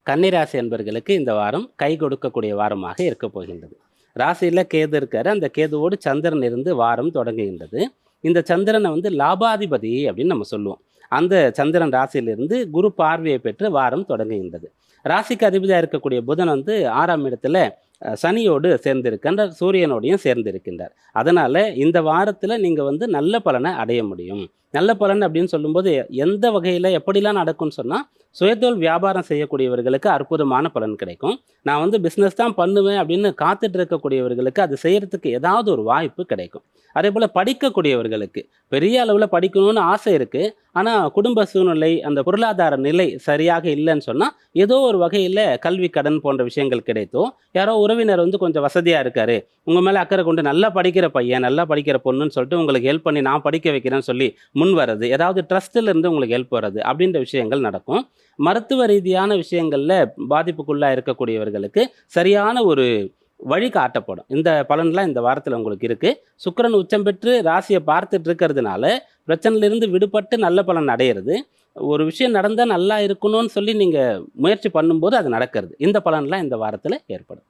கன்னிராசி என்பர்களுக்கு இந்த வாரம் கை கொடுக்கக்கூடிய வாரமாக இருக்க போகின்றது. ராசியில கேது இருக்காரு. அந்த கேதுவோடு சந்திரன் இருந்து வாரம் தொடங்குகின்றது. இந்த சந்திரனை லாபாதிபதி அப்படின்னு நம்ம சொல்லுவோம். அந்த சந்திரன் ராசியிலிருந்து குரு பார்வையை பெற்று வாரம் தொடங்குகின்றது. ராசிக்கு அதிபதியாக இருக்கக்கூடிய புதன் 6ஆம் இடத்துல சனியோடு சேர்ந்திருக்கின்ற சூரியனோடையும் சேர்ந்திருக்கின்றார். அதனால இந்த வாரத்தில் நீங்கள் நல்ல பலனை அடைய முடியும். நல்ல பலன் அப்படின்னு சொல்லும்போது எந்த வகையில் எப்படிலாம் நடக்கும்னு சொன்னால், சுயதொழில் வியாபாரம் செய்யக்கூடியவர்களுக்கு அற்புதமான பலன் கிடைக்கும். நான் பிஸ்னஸ் தான் பண்ணுவேன் அப்படின்னு காத்துட்டு இருக்கக்கூடியவர்களுக்கு அது செய்யறதுக்கு ஏதாவது ஒரு வாய்ப்பு கிடைக்கும். அதே போல் படிக்கக்கூடியவர்களுக்கு பெரிய அளவில் படிக்கணும்னு ஆசை இருக்குது. ஆனால் குடும்ப சூழ்நிலை, அந்த பொருளாதார நிலை சரியாக இல்லைன்னு சொன்னால், ஏதோ ஒரு வகையில் கல்வி கடன் போன்ற விஷயங்கள் கிடைத்தோ, யாரோ உறவினர் கொஞ்சம் வசதியாக இருக்காரு, உங்கள் மேலே அக்கறை கொண்டு நல்லா படிக்கிற பையன், நல்லா படிக்கிற பொண்ணுன்னு சொல்லிட்டு உங்களுக்கு ஹெல்ப் பண்ணி நான் படிக்க வைக்கிறேன்னு சொல்லி முன் வர்றது, ஏதாவது ட்ரஸ்ட்டில் இருந்து உங்களுக்கு ஹெல்ப் வர்றது அப்படின்ற விஷயங்கள் நடக்கும். மருத்துவ ரீதியான விஷயங்களில் பாதிப்புக்குள்ளாக இருக்கக்கூடியவர்களுக்கு சரியான ஒரு வழி காட்டப்படும். இந்த பலன்லாம் இந்த வாரத்தில் உங்களுக்கு இருக்குது. சுக்கிரன் உச்சம் பெற்று ராசியை பார்த்துட்டு இருக்கிறதுனால பிரச்சனையிலிருந்து விடுபட்டு நல்ல பலன் அடையிறது. ஒரு விஷயம் நடந்தால் நல்லா இருக்கணும்னு சொல்லி நீங்கள் முயற்சி பண்ணும்போது அது நடக்கிறது. இந்த பலன்லாம் இந்த வாரத்தில் ஏற்படும்.